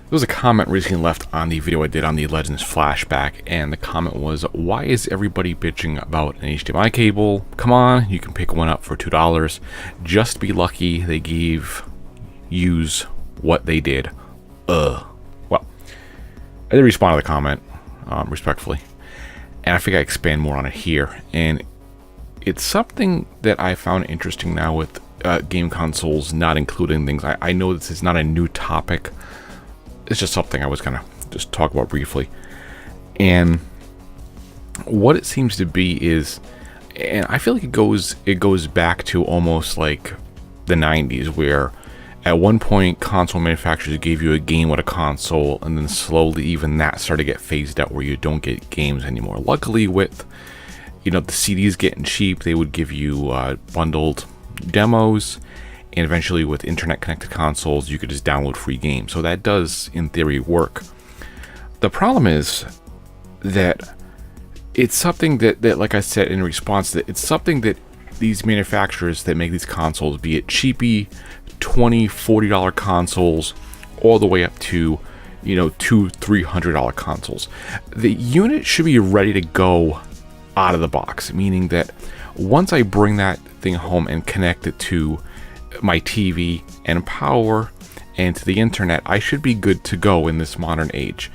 There was a comment recently left on the video I did on the Legends flashback, and the comment was, why is everybody bitching about an HDMI cable? Come on, you can pick one up for $2. Just be lucky they use what they did. Well, I did respond to the comment, respectfully, and I think I expand more on it here. And it's something that I found interesting now with game consoles not including things. I know this is not a new topic. It's just something I was gonna just talk about briefly. And what it seems to be is, and I feel like it goes back to almost like the 90s, where at one point console manufacturers gave you a game with a console, and then slowly even that started to get phased out where you don't get games anymore. Luckily, with the CDs getting cheap, they would give you bundled demos. And eventually with internet connected consoles, you could just download free games. So that does, in theory, work. The problem is that it's something that like I said in response, that it's something that these manufacturers that make these consoles, be it cheapy, $20, $40 consoles, all the way up to, $200-$300 consoles. The unit should be ready to go out of the box, meaning that once I bring that thing home and connect it to my TV and power and to the internet, I should be good to go in this modern age.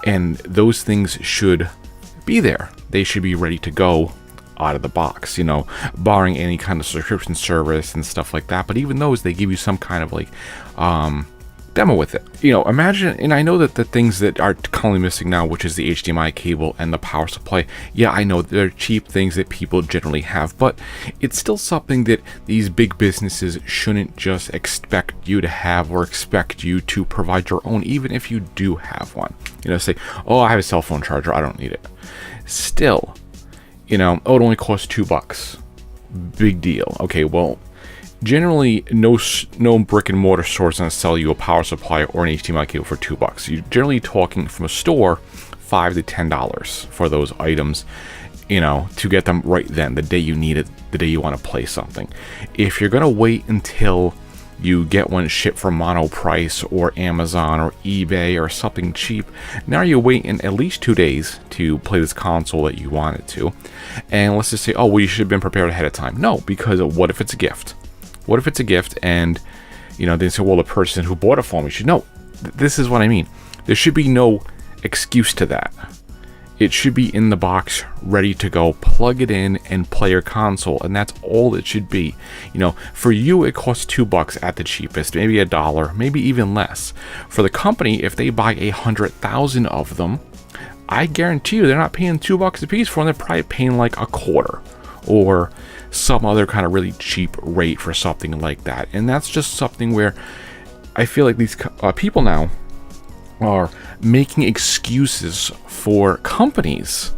And those things should be there. They should be ready to go out of the box, barring any kind of subscription service and stuff like that. But even those, they give you some kind of like demo with it. Imagine, and I know that the things that are currently missing now, which is the HDMI cable and the power supply, yeah, I know they're cheap things that people generally have, but it's still something that these big businesses shouldn't just expect you to have or expect you to provide your own, even if you do have one. Say, oh, I have a cell phone charger, I don't need it. Still, oh, it only costs $2. Big deal. Okay, well, generally, no brick and mortar store is going to sell you a power supply or an HDMI cable for $2. You're generally talking from a store $5 to $10 for those items, to get them right then, the day you need it, the day you want to play something. If you're going to wait until you get one shipped from Monoprice or Amazon or eBay or something cheap, now you're waiting at least 2 days to play this console that you wanted to. And let's just say, oh, well, you should have been prepared ahead of time. No, because what if it's a gift? What if it's a gift and, they say, well, the person who bought it for me should know. This is what I mean. There should be no excuse to that. It should be in the box, ready to go. Plug it in and play your console, and that's all it should be. For you, it costs $2 at the cheapest, maybe $1, maybe even less. For the company, if they buy 100,000 of them, I guarantee you they're not paying $2 a piece for them. They're probably paying like a quarter or some other kind of really cheap rate for something like that. And that's just something where I feel like these people now are making excuses for companies,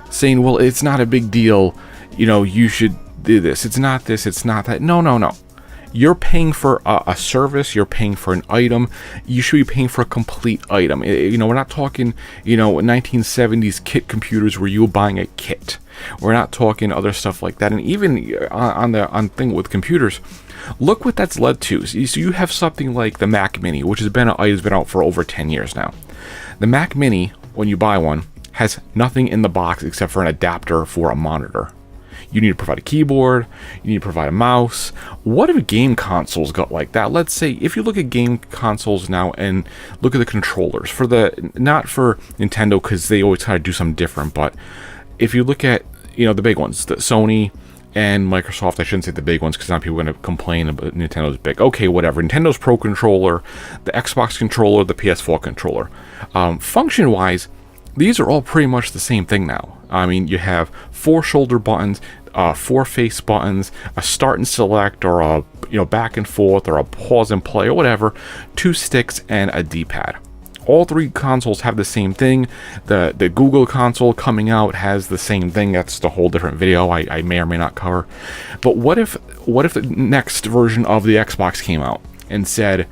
saying, well, it's not a big deal, you should do this, it's not this, it's not that. No, you're paying for a service, you're paying for an item, you should be paying for a complete item. We're not talking 1970s kit computers where you're buying a kit. We're not talking other stuff like that. And even on thing with computers, look what that's led to. So you have something like the Mac Mini, which has been out for over 10 years now. The Mac Mini, when you buy one, has nothing in the box except for an adapter for a monitor. You need to provide a keyboard, you need to provide a mouse. What if game consoles got like that? Let's say if you look at game consoles now and look at the controllers, not for Nintendo because they always kind of do something different, but if you look at the big ones, the Sony and Microsoft, I shouldn't say the big ones because now people are going to complain about Nintendo's big. Okay, whatever. Nintendo's Pro Controller, the Xbox controller, the PS4 controller. Function-wise, these are all pretty much the same thing now. I mean, you have 4 shoulder buttons, 4 face buttons, a start and select, or a back and forth, or a pause and play, or whatever, 2 sticks and a D-pad. All 3 consoles have the same thing. The Google console coming out has the same thing. That's the whole different video I may or may not cover. But what if the next version of the Xbox came out and said,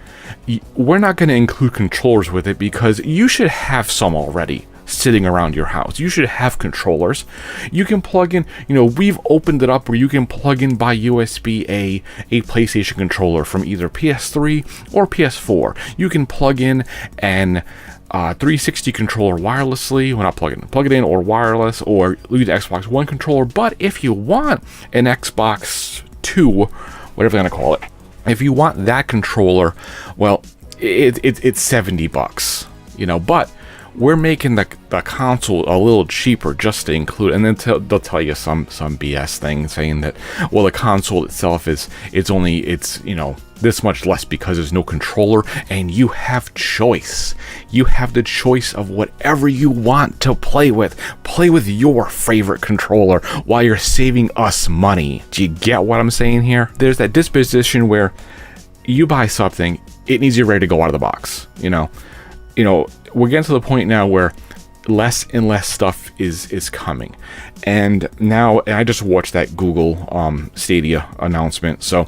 we're not going to include controllers with it because you should have some already. sitting around your house. You should have controllers. You can plug in, we've opened it up where you can plug in by USB a PlayStation controller from either PS3 or PS4. You can plug in an 360 controller wirelessly. Well, not plug it in or wireless, or use Xbox One controller. But if you want an Xbox 2, whatever they're gonna call it, if you want that controller, well, it's $70, but we're making the console a little cheaper just to include, and then they'll tell you some BS thing saying that, well, the console itself it's this much less because there's no controller, and you have choice. You have the choice of whatever you want to play with. Play with your favorite controller while you're saving us money. Do you get what I'm saying here? There's that disposition where you buy something, it needs you ready to go out of the box. We're getting to the point now where less and less stuff is coming, and I just watched that Google Stadia announcement. So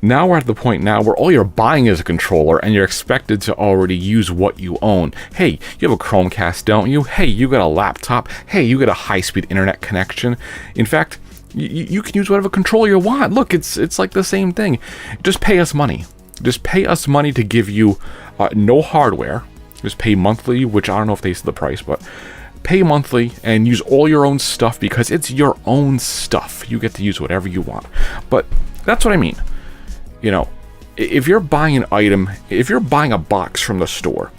now we're at the point now where all you're buying is a controller, and you're expected to already use what you own. Hey, you have a Chromecast, don't you? Hey, you got a laptop. Hey, you got a high-speed internet connection. In fact, you can use whatever controller you want. Look, it's like the same thing. Just pay us money. Just pay us money to give you no hardware. Just pay monthly, which I don't know if they said the price, but pay monthly and use all your own stuff because it's your own stuff. You get to use whatever you want. But that's what I mean. If you're buying an item, if you're buying a box from the store,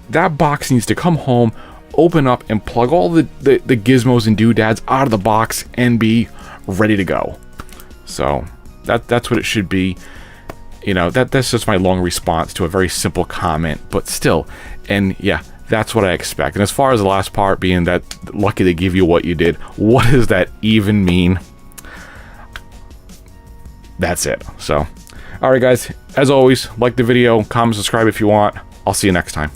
that box needs to come home, open up, and plug all the gizmos and doodads out of the box and be ready to go. So that's what it should be. That's just my long response to a very simple comment, but still, and yeah, that's what I expect. And as far as the last part being that lucky to give you what you did, what does that even mean? That's it. So, alright guys, as always, like the video, comment, subscribe if you want. I'll see you next time.